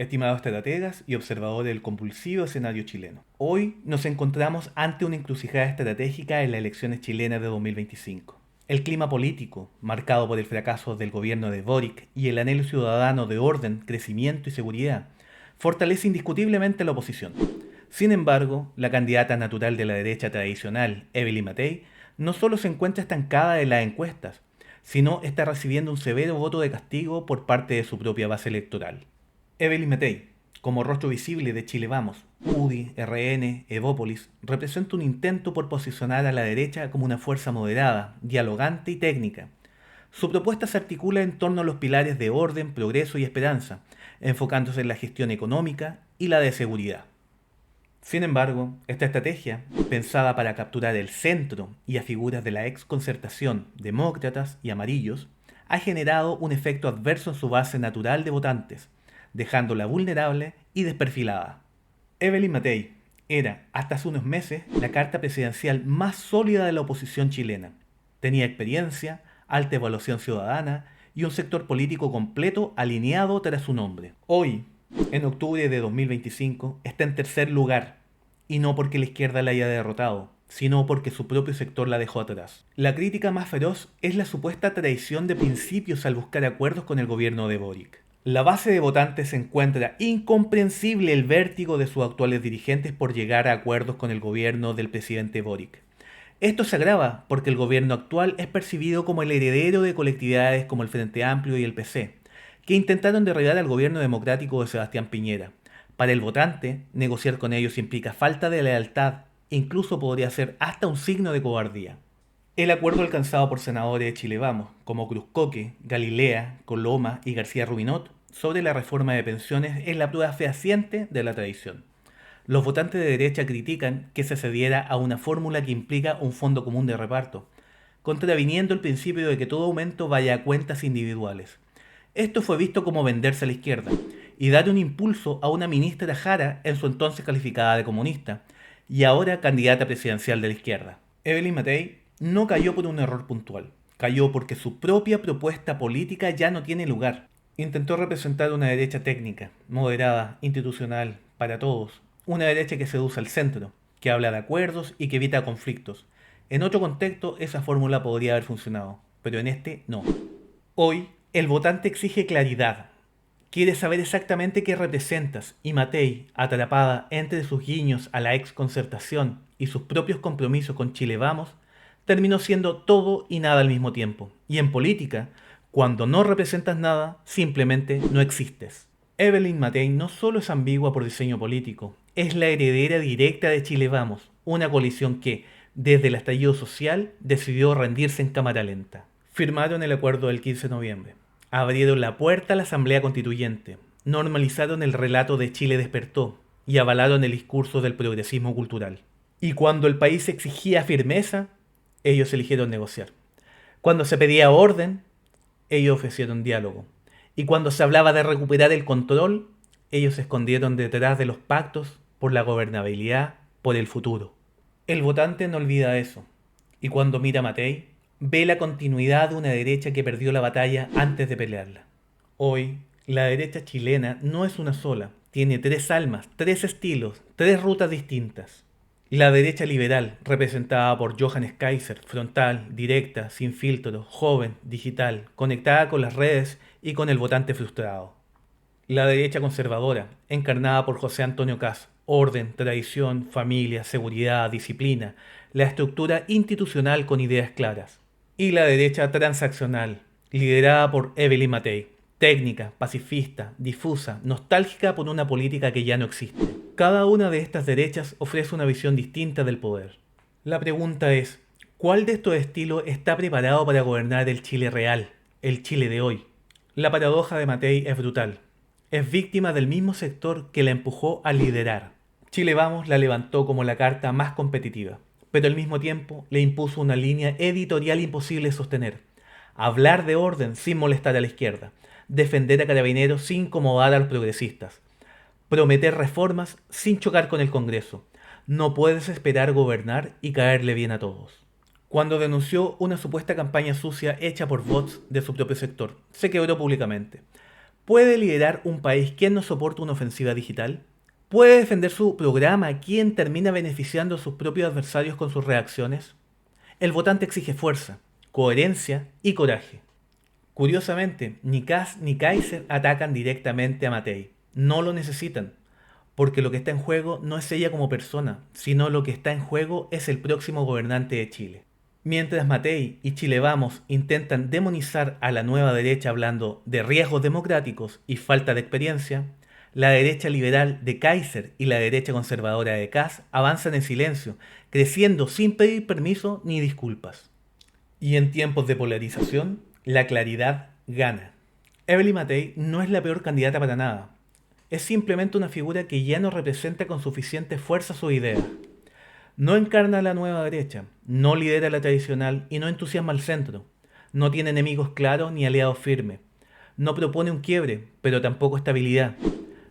estimados estrategas y observadores del convulsivo escenario chileno. Hoy nos encontramos ante una encrucijada estratégica en las elecciones chilenas de 2025. El clima político, marcado por el fracaso del gobierno de Boric y el anhelo ciudadano de orden, crecimiento y seguridad, fortalece indiscutiblemente la oposición. Sin embargo, la candidata natural de la derecha tradicional, Evelyn Matei, no solo se encuentra estancada en las encuestas, sino está recibiendo un severo voto de castigo por parte de su propia base electoral. Evelyn Matei, como rostro visible de Chile Vamos, UDI, RN, Evópolis, representa un intento por posicionar a la derecha como una fuerza moderada, dialogante y técnica. Su propuesta se articula en torno a los pilares de orden, progreso y esperanza, enfocándose en la gestión económica y la de seguridad. Sin embargo, esta estrategia, pensada para capturar el centro y a figuras de la ex concertación, demócratas y amarillos, ha generado un efecto adverso en su base natural de votantes, dejándola vulnerable y desperfilada. Evelyn Matei era, hasta hace unos meses, la carta presidencial más sólida de la oposición chilena. Tenía experiencia, alta evaluación ciudadana y un sector político completo alineado tras su nombre. Hoy, en octubre de 2025, está en tercer lugar, y no porque la izquierda la haya derrotado, sino porque su propio sector la dejó atrás. La crítica más feroz es la supuesta traición de principios al buscar acuerdos con el gobierno de Boric. La base de votantes encuentra incomprensible el vértigo de sus actuales dirigentes por llegar a acuerdos con el gobierno del presidente Boric. Esto se agrava porque el gobierno actual es percibido como el heredero de colectividades como el Frente Amplio y el PC, que intentaron derribar al gobierno democrático de Sebastián Piñera. Para el votante, negociar con ellos implica falta de lealtad, incluso podría ser hasta un signo de cobardía. El acuerdo alcanzado por senadores de Chile Vamos, como Cruzcoque, Galilea, Coloma y García Rubinot, sobre la reforma de pensiones es la prueba fehaciente de la tradición. Los votantes de derecha critican que se cediera a una fórmula que implica un fondo común de reparto, contraviniendo el principio de que todo aumento vaya a cuentas individuales. Esto fue visto como venderse a la izquierda y dar un impulso a una ministra Jara, en su entonces calificada de comunista, y ahora candidata presidencial de la izquierda. Evelyn Matei no cayó por un error puntual, cayó porque su propia propuesta política ya no tiene lugar. Intentó representar una derecha técnica, moderada, institucional, para todos, una derecha que seduce al centro, que habla de acuerdos y que evita conflictos. En otro contexto esa fórmula podría haber funcionado, pero en este no. Hoy, el votante exige claridad. Quiere saber exactamente qué representas, y Matei, atrapada entre sus guiños a la ex concertación y sus propios compromisos con Chile Vamos, terminó siendo todo y nada al mismo tiempo. Y en política, cuando no representas nada, simplemente no existes. Evelyn Matei no solo es ambigua por diseño político, es la heredera directa de Chile Vamos, una coalición que, desde el estallido social, decidió rendirse en cámara lenta. Firmaron el acuerdo del 15 de noviembre. Abrieron la puerta a la Asamblea Constituyente, normalizaron el relato de Chile despertó y avalaron el discurso del progresismo cultural. Y cuando el país exigía firmeza, ellos eligieron negociar. Cuando se pedía orden, ellos ofrecieron diálogo. Y cuando se hablaba de recuperar el control, ellos se escondieron detrás de los pactos por la gobernabilidad, por el futuro. El votante no olvida eso. Y cuando mira a Matei, ve la continuidad de una derecha que perdió la batalla antes de pelearla. Hoy, la derecha chilena no es una sola, tiene tres almas, tres estilos, tres rutas distintas. La derecha liberal, representada por Johannes Kaiser, frontal, directa, sin filtro, joven, digital, conectada con las redes y con el votante frustrado. La derecha conservadora, encarnada por José Antonio Kast, orden, tradición, familia, seguridad, disciplina, la estructura institucional con ideas claras. Y la derecha transaccional, liderada por Evelyn Matei, técnica, pacifista, difusa, nostálgica por una política que ya no existe. Cada una de estas derechas ofrece una visión distinta del poder. La pregunta es, ¿cuál de estos estilos está preparado para gobernar el Chile real, el Chile de hoy? La paradoja de Matei es brutal. Es víctima del mismo sector que la empujó a liderar. Chile Vamos la levantó como la carta más competitiva, pero al mismo tiempo le impuso una línea editorial imposible de sostener. Hablar de orden sin molestar a la izquierda, defender a Carabineros sin incomodar a los progresistas, prometer reformas sin chocar con el Congreso. No puedes esperar gobernar y caerle bien a todos. Cuando denunció una supuesta campaña sucia hecha por bots de su propio sector, se quebró públicamente. ¿Puede liderar un país quien no soporta una ofensiva digital? ¿Puede defender su programa quien termina beneficiando a sus propios adversarios con sus reacciones? El votante exige fuerza, coherencia y coraje. Curiosamente, ni Kass ni Kaiser atacan directamente a Matei. No lo necesitan, porque lo que está en juego no es ella como persona, sino lo que está en juego es el próximo gobernante de Chile. Mientras Matei y Chile Vamos intentan demonizar a la nueva derecha hablando de riesgos democráticos y falta de experiencia, la derecha liberal de Kaiser y la derecha conservadora de Kass avanzan en silencio, creciendo sin pedir permiso ni disculpas. Y en tiempos de polarización, la claridad gana. Evelyn Matei no es la peor candidata para nada. Es simplemente una figura que ya no representa con suficiente fuerza su idea. No encarna la nueva derecha, no lidera la tradicional y no entusiasma al centro. No tiene enemigos claros ni aliados firmes. No propone un quiebre, pero tampoco estabilidad.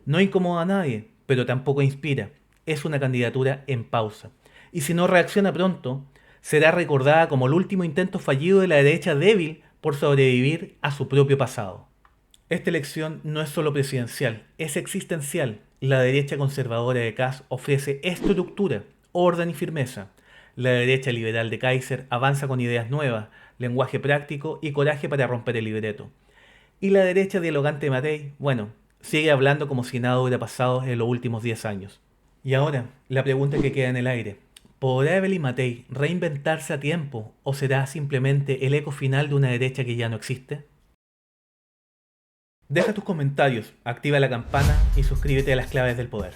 No incomoda a nadie, pero tampoco inspira. Es una candidatura en pausa. Y si no reacciona pronto, será recordada como el último intento fallido de la derecha débil por sobrevivir a su propio pasado. Esta elección no es solo presidencial, es existencial. La derecha conservadora de Kass ofrece estructura, orden y firmeza. La derecha liberal de Kaiser avanza con ideas nuevas, lenguaje práctico y coraje para romper el libreto. Y la derecha dialogante de Matei, bueno, sigue hablando como si nada hubiera pasado en los últimos 10 años. Y ahora, la pregunta que queda en el aire. ¿Podrá Evelyn Matei reinventarse a tiempo o será simplemente el eco final de una derecha que ya no existe? Deja tus comentarios, activa la campana y suscríbete a las claves del poder.